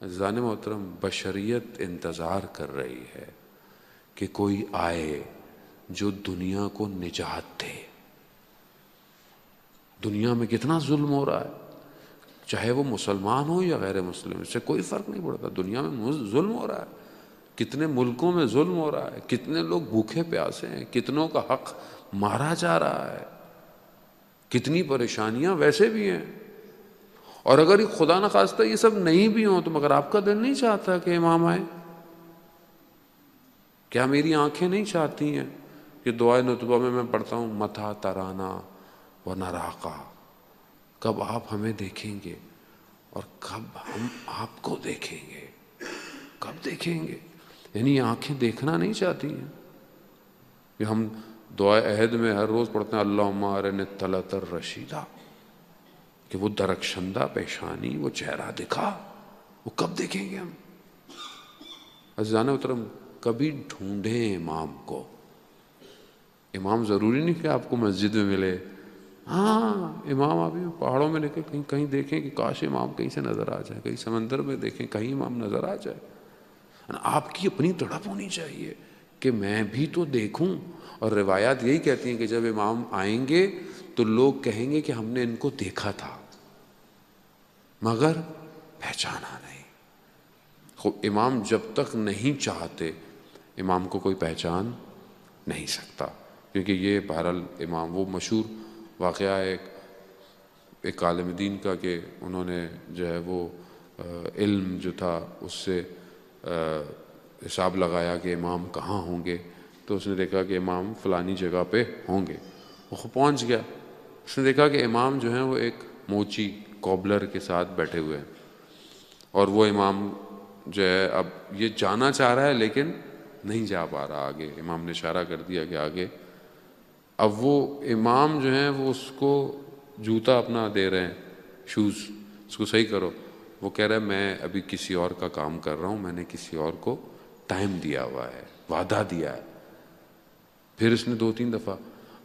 عزیزان محترم، بشریت انتظار کر رہی ہے کہ کوئی آئے جو دنیا کو نجات دے۔ دنیا میں کتنا ظلم ہو رہا ہے، چاہے وہ مسلمان ہو یا غیر مسلم، اس سے کوئی فرق نہیں پڑتا۔ دنیا میں ظلم ہو رہا ہے، کتنے ملکوں میں ظلم ہو رہا ہے، کتنے لوگ بھوکے پیاسے ہیں، کتنوں کا حق مارا جا رہا ہے، کتنی پریشانیاں ویسے بھی ہیں۔ اور اگر خدا نخواستہ یہ سب نہیں بھی ہوں تو مگر آپ کا دل نہیں چاہتا کہ امام آئے؟ کیا میری آنکھیں نہیں چاہتی ہیں کہ دعائے نتبہ میں پڑھتا ہوں متى ترانا ونراقا، کب آپ ہمیں دیکھیں گے اور کب ہم آپ کو دیکھیں گے، کب دیکھیں گے؟ یعنی یہ آنکھیں دیکھنا نہیں چاہتی ہیں کہ ہم دعائے عہد میں ہر روز پڑھتے ہیں اللہم ارنی الطلعة الرشیدہ، کہ وہ درخشندہ پیشانی، وہ چہرہ دکھا، وہ کب دیکھیں گے ہم؟ عزیزان محترم، کبھی ڈھونڈیں امام کو۔ امام ضروری نہیں کہ آپ کو مسجد میں ملے، ہاں امام آپ پہاڑوں میں لے کے کہیں دیکھیں کہ کاش امام کہیں سے نظر آ جائے، کہیں سمندر میں دیکھیں کہیں امام نظر آ جائے۔ آپ کی اپنی تڑپ ہونی چاہیے کہ میں بھی تو دیکھوں۔ اور روایات یہی کہتی ہیں کہ جب امام آئیں گے تو لوگ کہیں گے کہ ہم نے ان کو دیکھا تھا مگر پہچانا نہیں۔ خب امام جب تک نہیں چاہتے، امام کو کوئی پہچان نہیں سکتا، کیونکہ یہ بہرحال امام، وہ مشہور واقعہ ہے ایک عالم دین کا کہ انہوں نے جو ہے وہ علم جو تھا اس سے حساب لگایا کہ امام کہاں ہوں گے، تو اس نے دیکھا کہ امام فلانی جگہ پہ ہوں گے، وہ پہنچ گیا۔ اس نے دیکھا کہ امام جو ہیں وہ ایک موچی کوبلر کے ساتھ بیٹھے ہوئے ہیں، اور وہ امام جو ہے اب یہ جانا چاہ رہا ہے لیکن نہیں جا پا رہا آگے۔ امام نے اشارہ کر دیا کہ آگے۔ اب وہ امام جو ہیں وہ اس کو جوتا اپنا دے رہے ہیں، شوز، اس کو صحیح کرو۔ وہ کہہ رہا ہے میں ابھی کسی اور کا کام کر رہا ہوں، میں نے کسی اور کو ٹائم دیا ہوا ہے، وعدہ دیا ہے۔ پھر اس نے 2-3 دفعہ،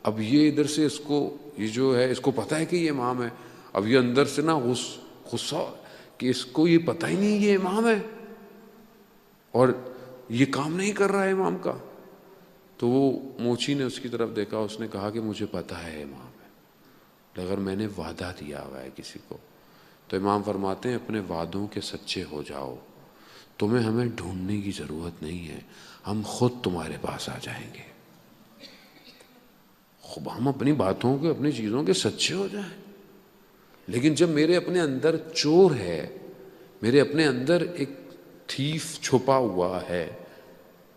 اب یہ ادھر سے اس کو، یہ جو ہے اس کو پتہ ہے کہ یہ امام ہے، اب یہ اندر سے نا غصہ کہ اس کو یہ پتہ ہی نہیں یہ امام ہے اور یہ کام نہیں کر رہا ہے امام کا۔ تو وہ موچی نے اس کی طرف دیکھا، اس نے کہا کہ مجھے پتہ ہے امام ہے، اگر میں نے وعدہ دیا ہوا ہے کسی کو۔ تو امام فرماتے ہیں اپنے وعدوں کے سچے ہو جاؤ، تمہیں ہمیں ڈھونڈنے کی ضرورت نہیں ہے، ہم خود تمہارے پاس آ جائیں گے۔ خوب ہم اپنی باتوں کے، اپنی چیزوں کے سچے ہو جائیں۔ لیکن جب میرے اپنے اندر چور ہے، میرے اپنے اندر ایک تھیف چھپا ہوا ہے،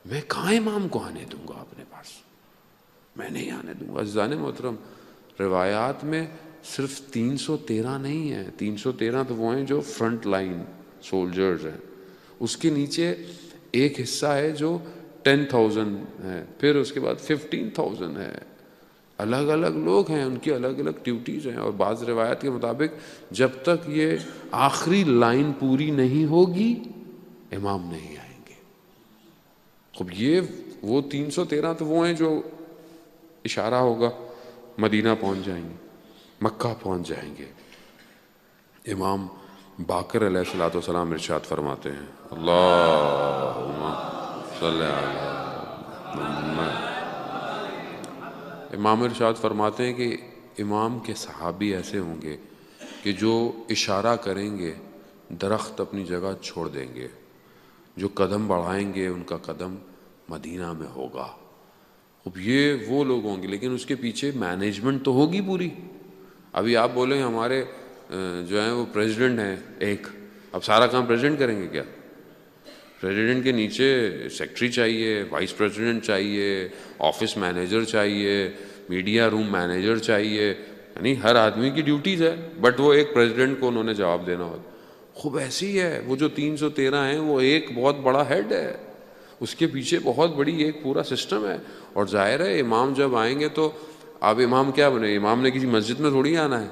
میں کہاں امام کو آنے دوں گا اپنے پاس؟ میں نہیں آنے دوں گا۔ عزیزان محترم، روایات میں صرف 313 نہیں ہیں، 313 تو وہ ہیں جو فرنٹ لائن سولجرز ہیں، اس کے نیچے ایک حصہ ہے جو 10,000 ہے، پھر اس کے بعد 15,000 ہے۔ الگ الگ لوگ ہیں، ان کی الگ الگ ڈیوٹیز ہیں، اور بعض روایات کے مطابق جب تک یہ آخری لائن پوری نہیں ہوگی امام نہیں آئیں گے۔ خب یہ وہ 313 تو وہ ہیں جو اشارہ ہوگا مدینہ پہنچ جائیں گے، مکہ پہنچ جائیں گے۔ امام باقر علیہ الصلوۃ والسلام ارشاد فرماتے ہیں اللہم صلی علی محمد۔ امام ارشاد فرماتے ہیں کہ امام کے صحابی ایسے ہوں گے کہ جو اشارہ کریں گے درخت اپنی جگہ چھوڑ دیں گے، جو قدم بڑھائیں گے ان کا قدم مدینہ میں ہوگا۔ اب یہ وہ لوگ ہوں گے، لیکن اس کے پیچھے مینجمنٹ تو ہوگی پوری۔ ابھی آپ بولیں ہمارے جو ہیں وہ پریزیڈنٹ ہیں ایک، اب سارا کام پریزیڈنٹ کریں گے کیا؟ پریزیڈنٹ کے نیچے سیکٹری چاہیے، وائس پریزیڈنٹ چاہیے، آفس مینیجر چاہیے، میڈیا روم مینیجر چاہیے، یعنی ہر آدمی کی ڈیوٹیز ہے، بٹ وہ ایک پریزیڈنٹ کو انہوں نے جواب دینا ہوتا۔ خوب ایسی ہے، وہ جو 313 ہیں وہ ایک بہت بڑا ہیڈ ہے، اس کے پیچھے بہت بڑی ایک پورا سسٹم ہے۔ اور ظاہر ہے امام جب آئیں گے تو اب امام کیا بنے؟ امام نے کسی مسجد میں تھوڑی آنا ہے،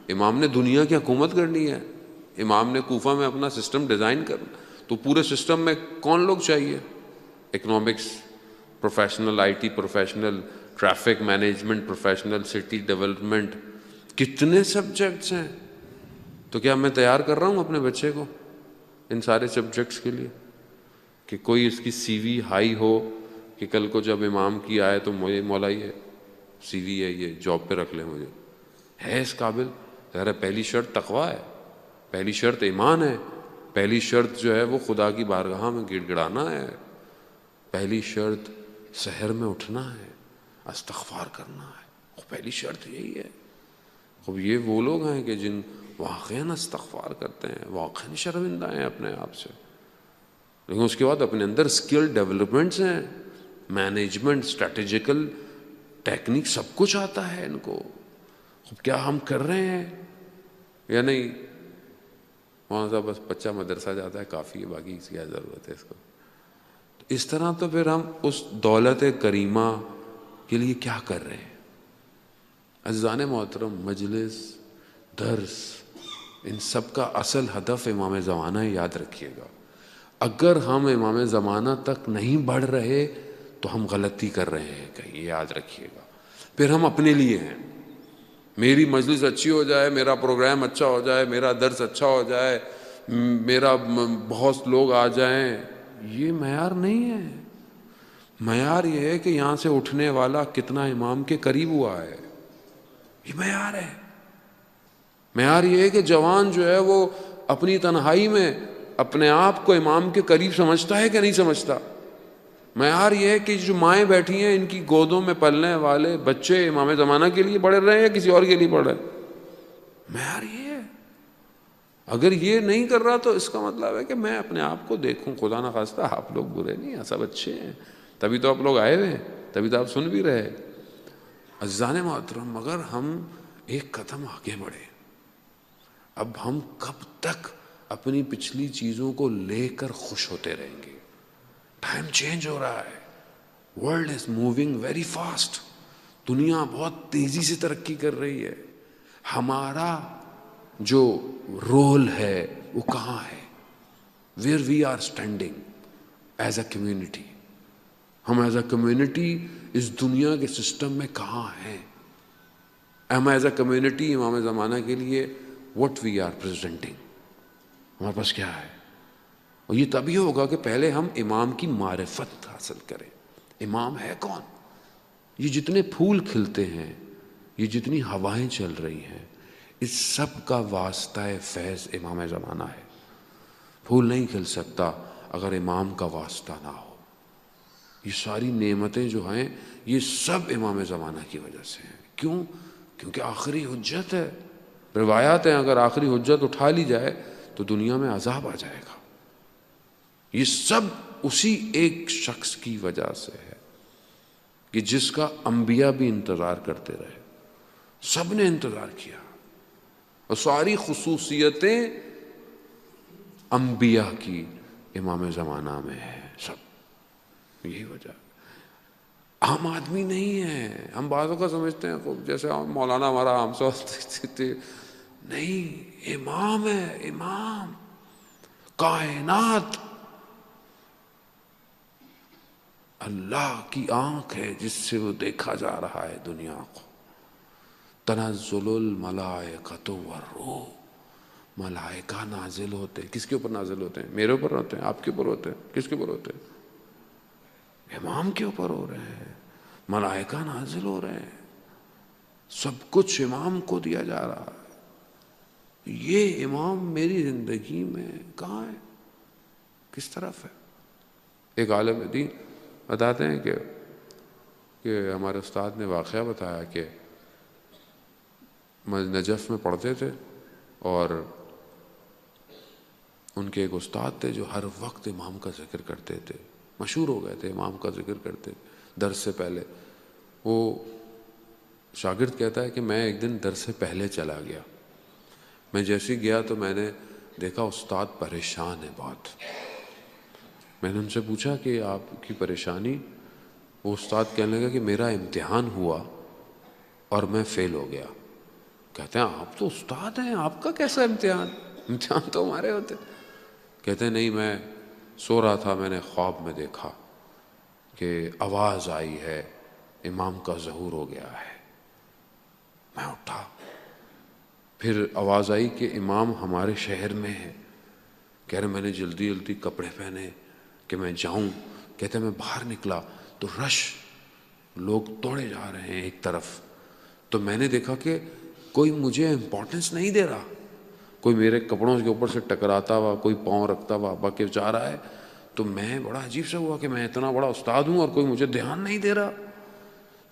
امام نے دنیا کی حکومت کرنی ہے، امام نے کوفہ میں اپنا سسٹم ڈیزائن کرنا۔ تو پورے سسٹم میں کون لوگ چاہیے؟ Economics professional, I T professional, traffic management professional, city development, کتنے سبجیکٹس ہیں۔ تو کیا میں تیار کر رہا ہوں اپنے بچے کو؟ ان سارے سبجیکٹس کے لیے کہ کوئی اس کی سی وی ہائی ہو کہ کل کو جب امام کی آئے تو مجھے مولا یہ سی وی ہے، یہ جاب پہ رکھ لیں مجھے، ہے اس قابل؟ ذرا پہلی شرط تقویٰ ہے، پہلی شرط ایمان ہے، پہلی شرط جو ہے وہ خدا کی بارگاہ میں گڑ گڑانا ہے، پہلی شرط سحر میں اٹھنا ہے، استغفار کرنا ہے، پہلی شرط یہی ہے۔ اب یہ وہ لوگ ہیں کہ جن واقعاً استغفار کرتے ہیں، واقعاً شرمندہ ہیں اپنے آپ سے، لیکن اس کے بعد اپنے اندر اسکل ڈیولپمنٹس ہیں، مینجمنٹ، اسٹریٹجیکل ٹیکنیک، سب کچھ آتا ہے ان کو۔ اب کیا ہم کر رہے ہیں یا نہیں؟ وہاں سے بس بچہ مدرسہ جاتا ہے کافی ہے، باقی کیا ضرورت ہے اس کو؟ اس طرح تو پھر ہم اس دولت کریمہ کے لیے کیا کر رہے ہیں؟ عزیزان محترم، مجلس، درس، ان سب کا اصل ہدف امام زمانہ ہے، یاد رکھیے گا۔ اگر ہم امام زمانہ تک نہیں بڑھ رہے تو ہم غلطی کر رہے ہیں کہیں، یاد رکھیے گا۔ پھر ہم اپنے لیے ہیں، میری مجلس اچھی ہو جائے، میرا پروگرام اچھا ہو جائے، میرا درس اچھا ہو جائے، میرا بہت لوگ آ جائیں، یہ معیار نہیں ہے۔ معیار یہ ہے کہ یہاں سے اٹھنے والا کتنا امام کے قریب ہوا ہے، یہ معیار ہے۔ معیار یہ ہے کہ جوان جو ہے وہ اپنی تنہائی میں اپنے آپ کو امام کے قریب سمجھتا ہے کہ نہیں سمجھتا۔ معیار یہ ہے کہ جو مائیں بیٹھی ہیں ان کی گودوں میں پلنے والے بچے امام زمانہ کے لیے پڑھ رہے ہیں یا کسی اور کے لیے پڑھ رہے ہیں۔ معیار یہ ہے۔ اگر یہ نہیں کر رہا تو اس کا مطلب ہے کہ میں اپنے آپ کو دیکھوں، خدا نہ خواستہ آپ لوگ برے نہیں ہیں، سب اچھے ہیں، تبھی تو آپ لوگ آئے ہوئے ہیں، تبھی تو آپ سن بھی رہے۔ عزیزان محترم، اگر ہم ایک قدم آگے بڑھے، اب ہم کب تک اپنی پچھلی چیزوں کو لے کر خوش ہوتے رہیں گے؟ ٹائم چینج ہو رہا ہے، world is moving very fast, دنیا بہت تیزی سے ترقی کر رہی ہے۔ ہمارا جو رول ہے وہ کہاں ہے؟ Where we are standing as a community, ہم ایز اے کمیونٹی اس دنیا کے سسٹم میں کہاں ہیں؟ ہم ایز اے کمیونٹی امام زمانہ کے لیے what we are presenting، ہمارے پاس کیا ہے؟ اور یہ تبھی ہوگا کہ پہلے ہم امام کی معرفت حاصل کریں۔ امام ہے کون؟ یہ جتنے پھول کھلتے ہیں، یہ جتنی ہوائیں چل رہی ہیں، اس سب کا واسطہ فیض امام زمانہ ہے۔ پھول نہیں کھل سکتا اگر امام کا واسطہ نہ ہو۔ یہ ساری نعمتیں جو ہیں یہ سب امام زمانہ کی وجہ سے ہیں۔ کیوں؟ کیونکہ آخری حجت ہے۔ روایات ہیں اگر آخری حجت اٹھا لی جائے تو دنیا میں عذاب آ جائے گا۔ یہ سب اسی ایک شخص کی وجہ سے ہے کہ جس کا انبیاء بھی انتظار کرتے رہے، سب نے انتظار کیا، اور ساری خصوصیتیں انبیاء کی امام زمانہ میں ہے، سب یہی وجہ۔ عام آدمی نہیں ہے۔ ہم بعضوں کا سمجھتے ہیں خوب جیسے مولانا ہمارا عام سو نہیں، امام ہے، امام کائنات، اللہ کی آنکھ ہے جس سے وہ دیکھا جا رہا ہے دنیا کو۔ تنزل الملائکۃ والروح، ملائکہ نازل ہوتے ہیں۔ کس کے اوپر نازل ہوتے ہیں؟ میرے اوپر ہوتے ہیں، آپ کے اوپر ہوتے ہیں، کس کے اوپر ہوتے ہیں؟ امام کے اوپر ہو رہے ہیں، ملائکہ نازل ہو رہے ہیں، سب کچھ امام کو دیا جا رہا ہے۔ یہ امام میری زندگی میں کہاں ہے؟ کس طرف ہے؟ ایک عالم دین بتاتے ہیں کہ ہمارے استاد نے واقعہ بتایا کہ نجف میں پڑھتے تھے، اور ان کے ایک استاد تھے جو ہر وقت امام کا ذکر کرتے تھے، مشہور ہو گئے تھے، امام کا ذکر کرتے درس سے پہلے۔ وہ شاگرد کہتا ہے کہ میں ایک دن درس سے پہلے چلا گیا، میں جیسے گیا تو میں نے دیکھا استاد پریشان ہے بہت۔ میں نے ان سے پوچھا کہ آپ کی پریشانی؟ وہ استاد کہنے لگا کہ میرا امتحان ہوا اور میں فیل ہو گیا۔ کہتے ہیں آپ تو استاد ہیں، آپ کا کیسا امتحان؟ امتحان تو ہمارے ہوتے۔ کہتے ہیں نہیں، میں سو رہا تھا، میں نے خواب میں دیکھا کہ آواز آئی ہے امام کا ظہور ہو گیا ہے۔ میں اٹھا، پھر آواز آئی کہ امام ہمارے شہر میں ہے۔ کہہ رہے میں نے جلدی جلدی کپڑے پہنے کہ میں جاؤں. کہتے میں باہر نکلا تو رش، لوگ توڑے جا رہے ہیں ایک طرف. تو میں نے دیکھا کہ کوئی مجھے امپورٹنس نہیں دے رہا، کوئی میرے کپڑوں کے اوپر سے ٹکراتا ہوا، کوئی پاؤں رکھتا ہوا بکے جا رہا ہے. تو میں بڑا عجیب سا ہوا کہ میں اتنا بڑا استاد ہوں اور کوئی مجھے دھیان نہیں دے رہا.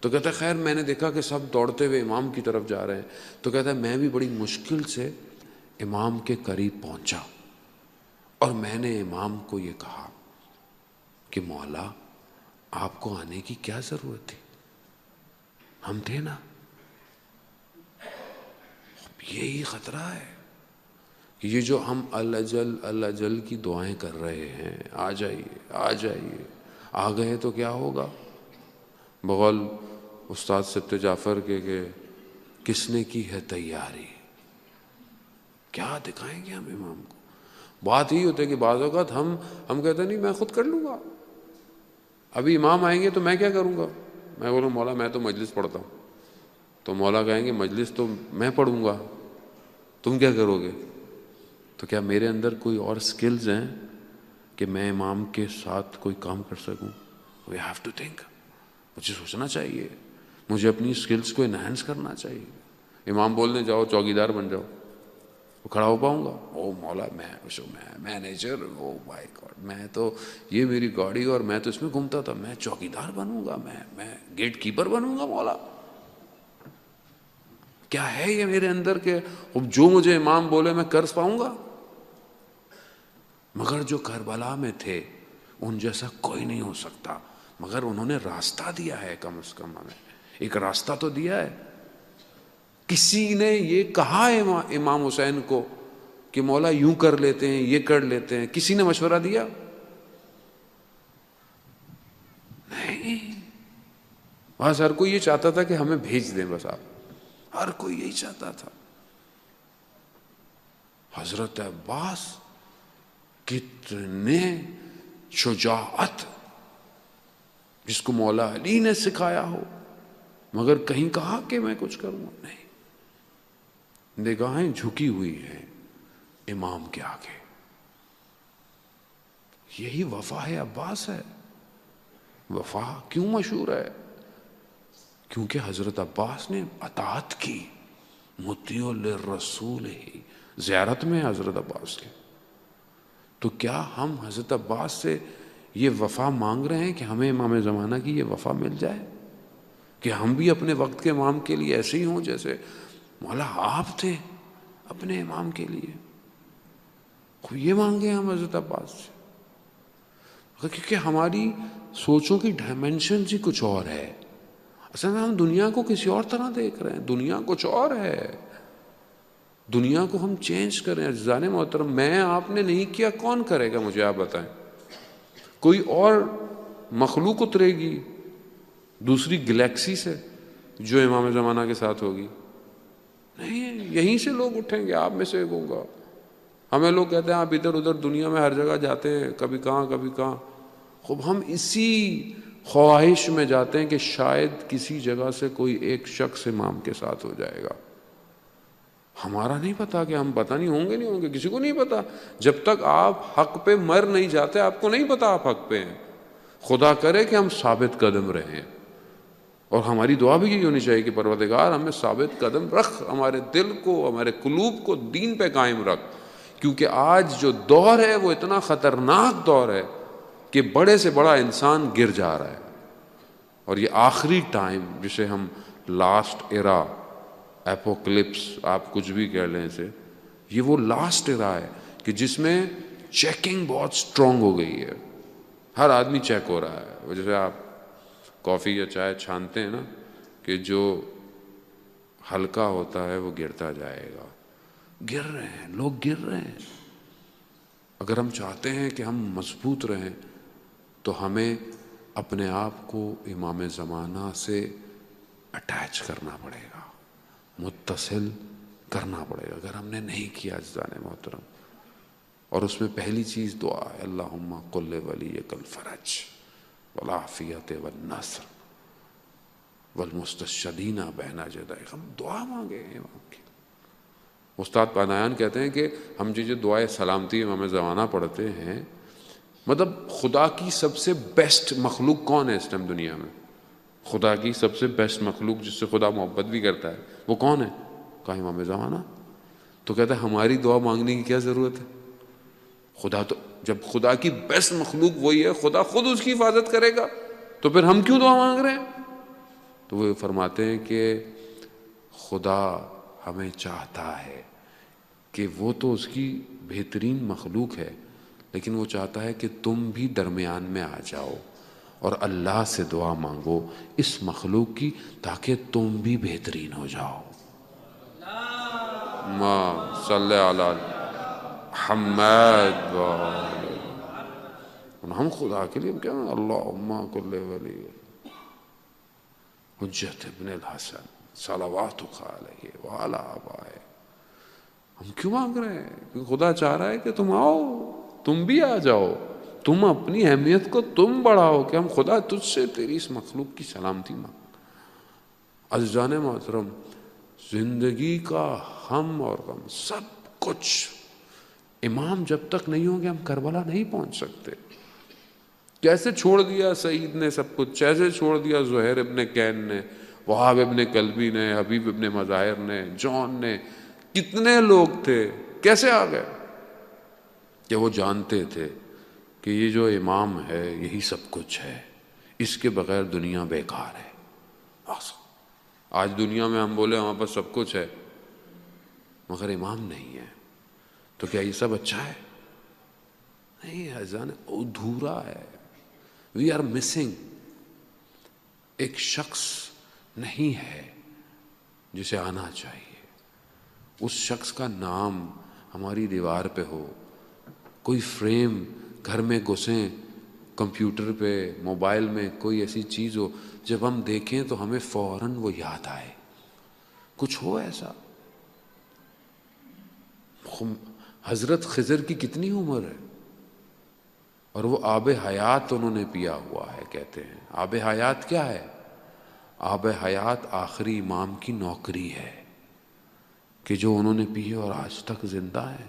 تو کہتا ہے خیر میں نے دیکھا کہ سب دوڑتے ہوئے امام کی طرف جا رہے ہیں. تو کہتا ہے میں بھی بڑی مشکل سے امام کے قریب پہنچا اور میں نے امام کو یہ کہا کہ مولا آپ کو آنے کی کیا ضرورت تھی، ہم تھے نا. یہی خطرہ ہے کہ یہ جو ہم اللہ جل کی دعائیں کر رہے ہیں، آ جائیے آ جائیے، آ گئے تو کیا ہوگا. بقول استاد ستیہ جعفر کے کہ کس نے کی ہے تیاری، کیا دکھائیں گے ہم امام کو. بات ہی ہوتی ہے کہ بعض اوقات ہم کہتے ہیں نہیں میں خود کر لوں گا، ابھی امام آئیں گے تو میں کیا کروں گا. میں بولوں مولا میں تو مجلس پڑھتا ہوں. تو مولا کہیں گے مجلس تو میں پڑھوں گا، تم کیا کرو گے. تو کیا میرے اندر کوئی اور سکلز ہیں کہ میں امام کے ساتھ کوئی کام کر سکوں. وی ہیو ٹو تھنک، مجھے سوچنا چاہیے، مجھے اپنی سکلز کو انہینس کرنا چاہیے. امام بولنے جاؤ چوکیدار بن جاؤ، وہ کھڑا ہو پاؤں گا. او مولا میں مینیجر، او مائی گاڈ میں تو یہ میری گاڑی اور میں تو اس میں گھومتا تھا، میں چوکیدار بنوں گا، میں گیٹ کیپر بنوں گا. مولا کیا ہے یہ میرے اندر کہ جو مجھے امام بولے میں کر پاؤں گا. مگر جو کربلا میں تھے ان جیسا کوئی نہیں ہو سکتا، مگر انہوں نے راستہ دیا ہے، کم از کم ہمیں ایک راستہ تو دیا ہے. کسی نے یہ کہا ہے امام حسین کو کہ مولا یوں کر لیتے ہیں، یہ کر لیتے ہیں، کسی نے مشورہ دیا نہیں. بس ہر کوئی یہ چاہتا تھا کہ ہمیں بھیج دیں، بس آپ ہر کوئی یہی چاہتا تھا. حضرت عباس کتنے شجاعت، جس کو مولا علی نے سکھایا ہو، مگر کہیں کہا کہ میں کچھ کروں. نہیں، نگاہیں جھکی ہوئی ہیں امام کے آگے. یہی وفا ہے عباس ہے. وفا کیوں مشہور ہے؟ کیونکہ حضرت عباس نے اطاعت کی. مطیع للرسول ہی زیارت میں حضرت عباس کے. تو کیا ہم حضرت عباس سے یہ وفا مانگ رہے ہیں کہ ہمیں امام زمانہ کی یہ وفا مل جائے، کہ ہم بھی اپنے وقت کے امام کے لیے ایسے ہی ہوں جیسے مولا آپ تھے اپنے امام کے لیے. یہ مانگے ہم حضرت عباس سے، کیونکہ ہماری سوچوں کی ڈائمنشن ہی کچھ اور ہے. اصل میں ہم دنیا کو کسی اور طرح دیکھ رہے ہیں، دنیا کچھ اور ہے. دنیا کو ہم چینج کریں. عزیزان محترم میں آپ نے نہیں کیا، کون کرے گا مجھے آپ بتائیں. کوئی اور مخلوق اترے گی دوسری گلیکسی سے جو امام زمانہ کے ساتھ ہوگی؟ نہیں، یہیں سے لوگ اٹھیں گے. آپ میں سے ایک ہوں گا. ہمیں لوگ کہتے ہیں آپ ادھر ادھر دنیا میں ہر جگہ جاتے ہیں، کبھی کہاں کبھی کہاں. خوب ہم اسی خواہش میں جاتے ہیں کہ شاید کسی جگہ سے کوئی ایک شخص امام کے ساتھ ہو جائے گا. ہمارا نہیں پتا کہ ہم پتہ نہیں ہوں گے، کسی کو نہیں پتا. جب تک آپ حق پہ مر نہیں جاتے آپ کو نہیں پتا آپ حق پہ ہیں. خدا کرے کہ ہم ثابت قدم رہیں، اور ہماری دعا بھی یہی ہونی چاہیے کہ پروردگار ہمیں ثابت قدم رکھ، ہمارے دل کو، ہمارے قلوب کو دین پہ قائم رکھ. کیونکہ آج جو دور ہے وہ اتنا خطرناک دور ہے کہ بڑے سے بڑا انسان گر جا رہا ہے. اور یہ آخری ٹائم جسے ہم لاسٹ ایرا، ایپوکلپس، آپ کچھ بھی کہہ لیں اسے، یہ وہ لاسٹ ایرا ہے کہ جس میں چیکنگ بہت سٹرونگ ہو گئی ہے. ہر آدمی چیک ہو رہا ہے. جیسے آپ کافی یا چائے چھانتے ہیں نا کہ جو ہلکا ہوتا ہے وہ گرتا جائے گا. گر رہے ہیں لوگ، گر رہے ہیں. اگر ہم چاہتے ہیں کہ ہم مضبوط رہیں تو ہمیں اپنے آپ کو امام زمانہ سے اٹیچ کرنا پڑے گا، متصل کرنا پڑے گا. اگر ہم نے نہیں کیا عزیزان محترم، اور اس میں پہلی چیز دعا ہے، اللہم قل ولیک الفرج والعافیت والنصر والمستشہدین بین یدیک. ہم دعا مانگے امام کی. استاد پانایان کہتے ہیں کہ ہم جو دعائے سلامتی امام زمانہ پڑھتے ہیں، مطلب خدا کی سب سے بیسٹ مخلوق کون ہے اس ٹائم دنیا میں؟ خدا کی سب سے بیسٹ مخلوق جس سے خدا محبت بھی کرتا ہے وہ کون ہے؟ کہا امام زمانہ۔ تو کہتا ہے ہماری دعا مانگنے کی کیا ضرورت ہے؟ خدا تو جب خدا کی بیسٹ مخلوق وہی ہے، خدا خود اس کی حفاظت کرے گا، تو پھر ہم کیوں دعا مانگ رہے ہیں؟ تو وہ فرماتے ہیں کہ خدا ہمیں چاہتا ہے کہ وہ تو اس کی بہترین مخلوق ہے، لیکن وہ چاہتا ہے کہ تم بھی درمیان میں آ جاؤ اور اللہ سے دعا مانگو اس مخلوق کی، تاکہ تم بھی بہترین ہو جاؤ۔ ما صلی علی محمد ہم خدا کے لیے کیا اللہم کل ولی حجت ابن الحسن صلواتک علیہ وعلی آبائہ، ہم کیوں مانگ رہے ہیں؟ کیونکہ خدا چاہ رہا ہے کہ تم آؤ، تم بھی آ جاؤ، تم اپنی اہمیت کو تم بڑھاؤ کہ ہم خدا تجھ سے تیری اس مخلوق کی سلامتی مانگ۔ عزیزان محترم، زندگی کا ہم اور غم سب کچھ امام جب تک نہیں ہوں گے ہم کربلا نہیں پہنچ سکتے۔ کیسے چھوڑ دیا سعید نے سب کچھ، کیسے چھوڑ دیا زہیر ابن کین نے، وہاب ابن کلبی نے، حبیب ابن مظاہر نے، جون نے، کتنے لوگ تھے، کیسے آ گئے؟ کہ وہ جانتے تھے کہ یہ جو امام ہے یہی سب کچھ ہے، اس کے بغیر دنیا بیکار ہے۔ آج دنیا میں ہم بولے ہمارے پاس سب کچھ ہے مگر امام نہیں ہے، تو کیا یہ سب اچھا ہے؟ نہیں، عزیزان، ادھورا ہے۔ We are missing. ایک شخص نہیں ہے جسے آنا چاہیے، اس شخص کا نام ہماری دیوار پہ ہو، کوئی فریم گھر میں گھسیں، کمپیوٹر پہ، موبائل میں کوئی ایسی چیز ہو جب ہم دیکھیں تو ہمیں فوراً وہ یاد آئے۔ کچھ ہو ایسا؟ حضرت خضر کی کتنی عمر ہے اور وہ آب حیات انہوں نے پیا ہوا ہے، کہتے ہیں آب حیات کیا ہے؟ آب حیات آخری امام کی نوکری ہے کہ جو انہوں نے پی اور آج تک زندہ ہے۔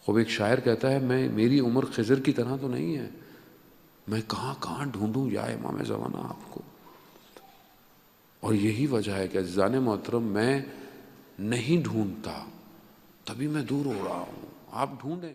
خوب ایک شاعر کہتا ہے میری عمر خضر کی طرح تو نہیں ہے، میں کہاں کہاں ڈھونڈوں یا امام زمانہ آپ کو۔ اور یہی وجہ ہے کہ عزیزان محترم میں نہیں ڈھونڈتا، تبھی میں دور ہو رہا ہوں، آپ ڈھونڈیں۔